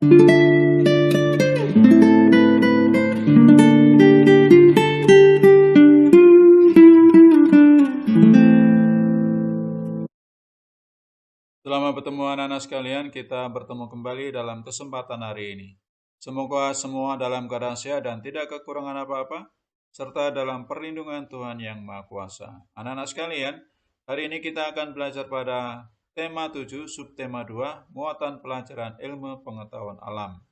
Selamat bertemu anak-anak sekalian, kita bertemu kembali dalam kesempatan hari ini. Semoga semua dalam keadaan sehat dan tidak kekurangan apa-apa, serta dalam perlindungan Tuhan Yang Maha Kuasa. Anak-anak sekalian, hari ini kita akan belajar pada tema 7, subtema 2, muatan pelajaran ilmu pengetahuan alam.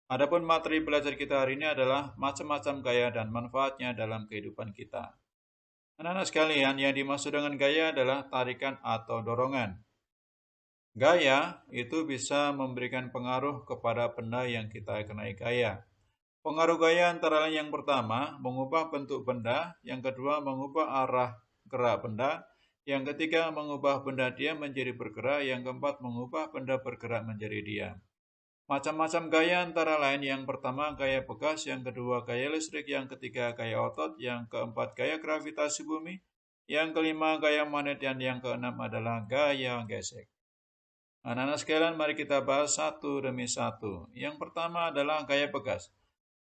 Adapun materi belajar kita hari ini adalah macam-macam gaya dan manfaatnya dalam kehidupan kita. Anak-anak sekalian, yang dimaksud dengan gaya adalah tarikan atau dorongan. Gaya itu bisa memberikan pengaruh kepada benda yang kita kenai gaya. Pengaruh gaya antara lain yang pertama, mengubah bentuk benda, yang kedua, mengubah arah gerak benda, yang ketiga, mengubah benda diam menjadi bergerak, yang keempat, mengubah benda bergerak menjadi diam. Macam-macam gaya antara lain yang pertama, gaya bekas, yang kedua, gaya listrik, yang ketiga, gaya otot, yang keempat, gaya gravitasi bumi, yang kelima, gaya magnet, dan yang keenam adalah gaya gesek. Anak-anak sekalian, mari kita bahas satu demi satu. Yang pertama adalah gaya bekas.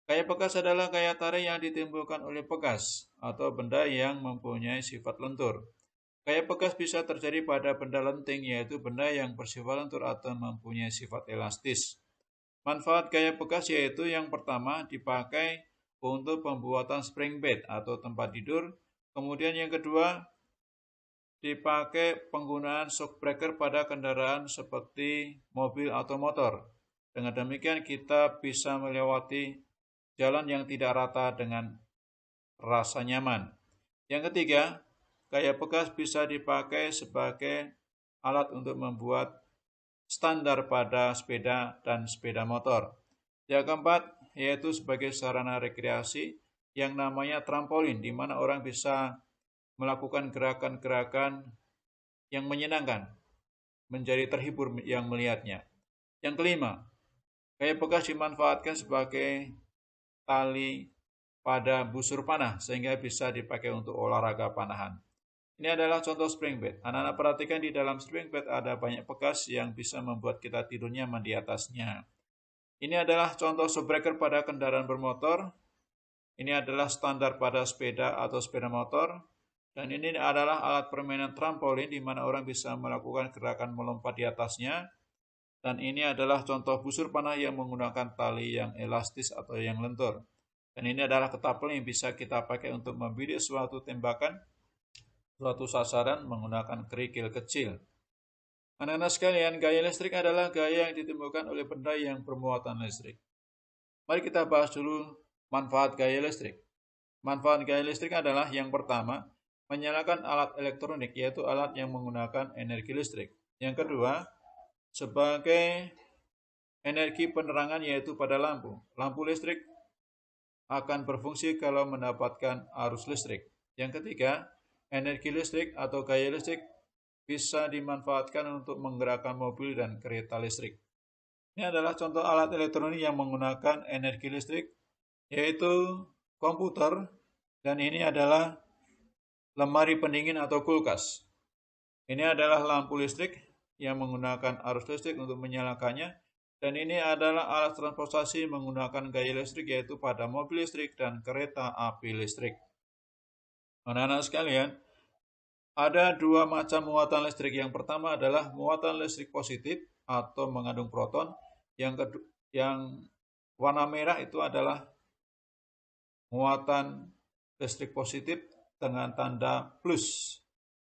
Gaya bekas adalah gaya tarik yang ditimbulkan oleh bekas atau benda yang mempunyai sifat lentur. Gaya bekas bisa terjadi pada benda lenting, yaitu benda yang bersifat lentur atau mempunyai sifat elastis. Manfaat gaya bekas yaitu yang pertama, dipakai untuk pembuatan spring bed atau tempat tidur. Kemudian yang kedua, dipakai penggunaan shock breaker pada kendaraan seperti mobil atau motor. Dengan demikian kita bisa melewati jalan yang tidak rata dengan rasa nyaman. Yang ketiga, gaya bekas bisa dipakai sebagai alat untuk membuat standar pada sepeda dan sepeda motor. Yang keempat, yaitu sebagai sarana rekreasi yang namanya trampolin, di mana orang bisa melakukan gerakan-gerakan yang menyenangkan, menjadi terhibur yang melihatnya. Yang kelima, gaya bekas dimanfaatkan sebagai tali pada busur panah sehingga bisa dipakai untuk olahraga panahan. Ini adalah contoh spring bed. Anak-anak perhatikan di dalam spring bed ada banyak bekas yang bisa membuat kita tidur nyaman di atasnya. Ini adalah contoh shock breaker pada kendaraan bermotor. Ini adalah standar pada sepeda atau sepeda motor. Dan ini adalah alat permainan trampolin di mana orang bisa melakukan gerakan melompat di atasnya. Dan ini adalah contoh busur panah yang menggunakan tali yang elastis atau yang lentur. Dan ini adalah ketapel yang bisa kita pakai untuk membidik suatu tembakan, suatu sasaran menggunakan kerikil kecil. Anak-anak sekalian, gaya listrik adalah gaya yang ditimbulkan oleh benda yang bermuatan listrik. Mari kita bahas dulu manfaat gaya listrik. Manfaat gaya listrik adalah yang pertama, menyalakan alat elektronik, yaitu alat yang menggunakan energi listrik. Yang kedua, sebagai energi penerangan, yaitu pada lampu. Lampu listrik akan berfungsi kalau mendapatkan arus listrik. Yang ketiga, energi listrik atau gaya listrik bisa dimanfaatkan untuk menggerakkan mobil dan kereta listrik. Ini adalah contoh alat elektronik yang menggunakan energi listrik, yaitu komputer, dan ini adalah lemari pendingin atau kulkas. Ini adalah lampu listrik yang menggunakan arus listrik untuk menyalakannya, dan ini adalah alat transportasi menggunakan gaya listrik, yaitu pada mobil listrik dan kereta api listrik. Anak-anak sekalian, ada dua macam muatan listrik. Yang pertama adalah muatan listrik positif atau mengandung proton. Yang warna merah itu adalah muatan listrik positif dengan tanda plus.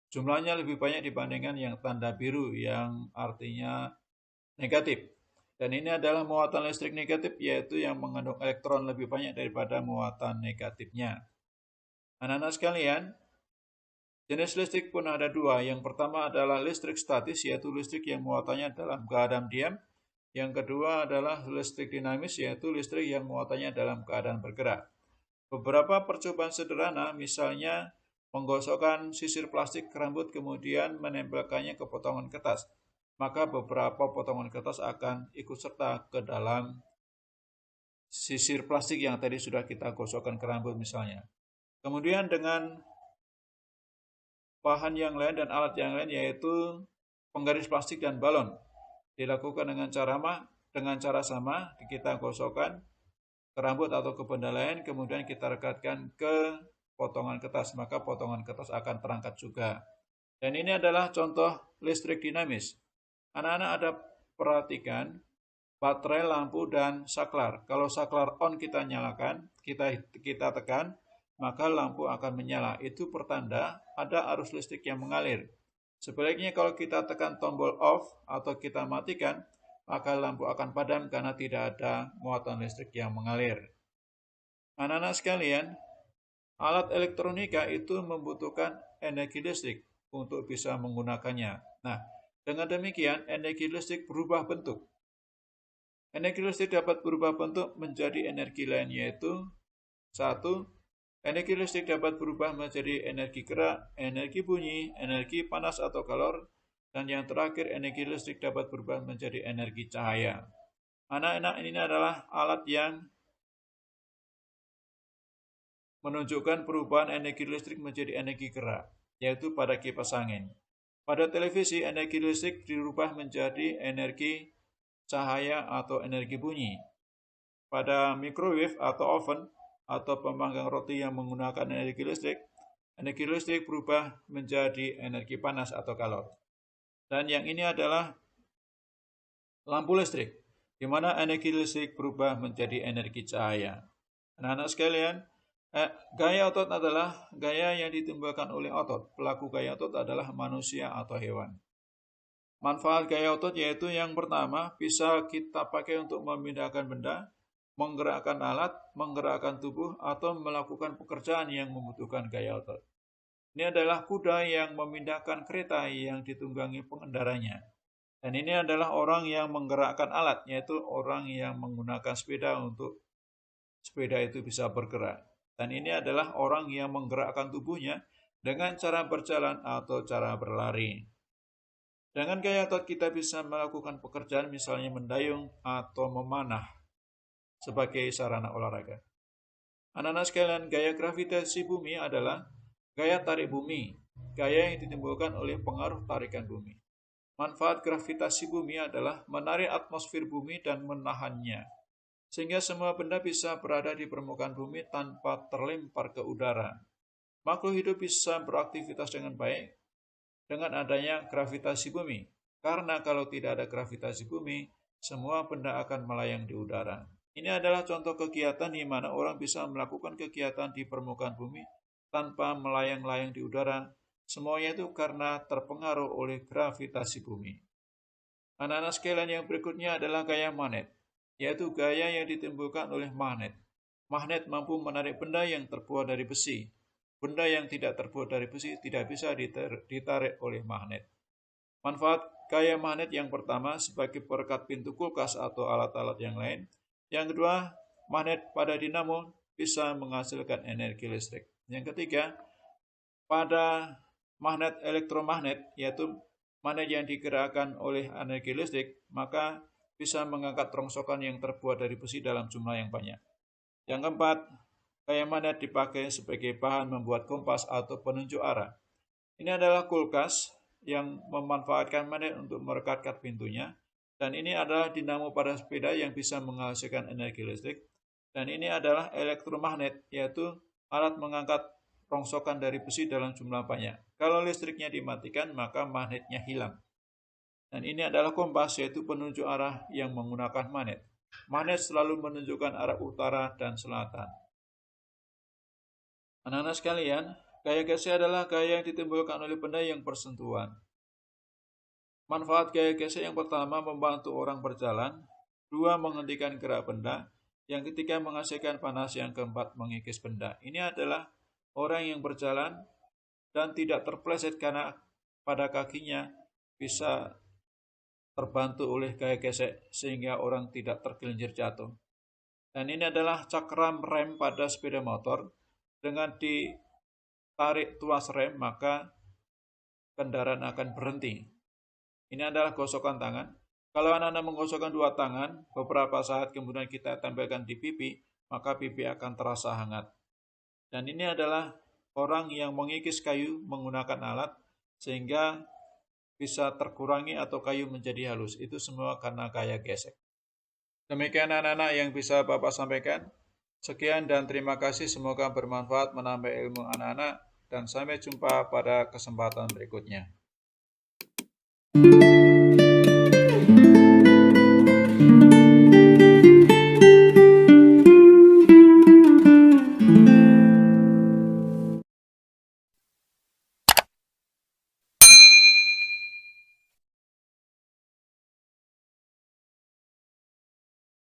Jumlahnya lebih banyak dibandingkan yang tanda biru yang artinya negatif. Dan ini adalah muatan listrik negatif, yaitu yang mengandung elektron lebih banyak daripada muatan negatifnya. Anak-anak sekalian, jenis listrik pun ada dua. Yang pertama adalah listrik statis, yaitu listrik yang muatannya dalam keadaan diam. Yang kedua adalah listrik dinamis, yaitu listrik yang muatannya dalam keadaan bergerak. Beberapa percobaan sederhana, misalnya menggosokkan sisir plastik ke rambut kemudian menempelkannya ke potongan kertas, maka beberapa potongan kertas akan ikut serta ke dalam sisir plastik yang tadi sudah kita gosokkan ke rambut misalnya. Kemudian dengan bahan yang lain dan alat yang lain, yaitu penggaris plastik dan balon, dilakukan dengan cara dengan cara sama, kita gosokkan ke rambut atau ke benda lain, kemudian kita rekatkan ke potongan kertas, maka potongan kertas akan terangkat juga. Dan ini adalah contoh listrik dinamis. Anak-anak ada perhatikan baterai, lampu, dan saklar. Kalau saklar on kita nyalakan, kita tekan, maka lampu akan menyala. Itu pertanda ada arus listrik yang mengalir. Sebaliknya kalau kita tekan tombol off atau kita matikan, maka lampu akan padam karena tidak ada muatan listrik yang mengalir. Anak-anak sekalian, alat elektronika itu membutuhkan energi listrik untuk bisa menggunakannya. Nah, dengan demikian energi listrik berubah bentuk. Energi listrik dapat berubah bentuk menjadi energi lain, yaitu 1. Energi listrik dapat berubah menjadi energi gerak, energi bunyi, energi panas atau kalor, dan yang terakhir energi listrik dapat berubah menjadi energi cahaya. Anak-anak, ini adalah alat yang menunjukkan perubahan energi listrik menjadi energi gerak, yaitu pada kipas angin. Pada televisi, energi listrik dirubah menjadi energi cahaya atau energi bunyi. Pada microwave atau oven atau pemanggang roti yang menggunakan energi listrik berubah menjadi energi panas atau kalor. Dan yang ini adalah lampu listrik, di mana energi listrik berubah menjadi energi cahaya. Anak-anak sekalian, gaya otot adalah gaya yang ditimbulkan oleh otot. Pelaku gaya otot adalah manusia atau hewan. Manfaat gaya otot yaitu yang pertama, bisa kita pakai untuk memindahkan benda, menggerakkan alat, menggerakkan tubuh, atau melakukan pekerjaan yang membutuhkan gaya otot. Ini adalah kuda yang memindahkan kereta yang ditunggangi pengendaranya. Dan ini adalah orang yang menggerakkan alat, yaitu orang yang menggunakan sepeda untuk sepeda itu bisa bergerak. Dan ini adalah orang yang menggerakkan tubuhnya dengan cara berjalan atau cara berlari. Dengan gaya otot kita bisa melakukan pekerjaan misalnya mendayung atau memanah sebagai sarana olahraga. Anak-anak sekalian, gaya gravitasi bumi adalah gaya tarik bumi, gaya yang ditimbulkan oleh pengaruh tarikan bumi. Manfaat gravitasi bumi adalah menarik atmosfer bumi dan menahannya, sehingga semua benda bisa berada di permukaan bumi tanpa terlempar ke udara. Makhluk hidup bisa beraktivitas dengan baik dengan adanya gravitasi bumi. Karena kalau tidak ada gravitasi bumi, semua benda akan melayang di udara. Ini adalah contoh kegiatan di mana orang bisa melakukan kegiatan di permukaan bumi tanpa melayang-layang di udara. Semuanya itu karena terpengaruh oleh gravitasi bumi. Anak-anak sekalian, yang berikutnya adalah gaya magnet, yaitu gaya yang ditimbulkan oleh magnet. Magnet mampu menarik benda yang terbuat dari besi. Benda yang tidak terbuat dari besi tidak bisa ditarik oleh magnet. Manfaat gaya magnet yang pertama sebagai perekat pintu kulkas atau alat-alat yang lain. Yang kedua, magnet pada dinamo bisa menghasilkan energi listrik. Yang ketiga, pada magnet elektromagnet, yaitu magnet yang digerakkan oleh energi listrik, maka bisa mengangkat rongsokan yang terbuat dari besi dalam jumlah yang banyak. Yang keempat, gaya magnet dipakai sebagai bahan membuat kompas atau penunjuk arah. Ini adalah kulkas yang memanfaatkan magnet untuk merekatkan pintunya. Dan ini adalah dinamo pada sepeda yang bisa menghasilkan energi listrik. Dan ini adalah elektromagnet, yaitu alat mengangkat rongsokan dari besi dalam jumlah banyak. Kalau listriknya dimatikan, maka magnetnya hilang. Dan ini adalah kompas, yaitu penunjuk arah yang menggunakan magnet. Magnet selalu menunjukkan arah utara dan selatan. Anak-anak sekalian, gaya gesek adalah gaya yang ditimbulkan oleh benda yang bersentuhan. Manfaat gaya gesek yang pertama, membantu orang berjalan. 2, menghentikan gerak benda. Yang ketiga, menghasilkan panas. Yang keempat, mengikis benda. Ini adalah orang yang berjalan dan tidak terpeleset karena pada kakinya bisa terbantu oleh gaya gesek sehingga orang tidak tergelincir jatuh. Dan ini adalah cakram rem pada sepeda motor. Dengan ditarik tuas rem, maka kendaraan akan berhenti. Ini adalah gosokan tangan. Kalau anak-anak menggosokkan dua tangan, beberapa saat kemudian kita tempelkan di pipi, maka pipi akan terasa hangat. Dan ini adalah orang yang mengikis kayu menggunakan alat, sehingga bisa terkurangi atau kayu menjadi halus. Itu semua karena gaya gesek. Demikian anak-anak yang bisa Bapak sampaikan. Sekian dan terima kasih, semoga bermanfaat menambah ilmu anak-anak, dan sampai jumpa pada kesempatan berikutnya.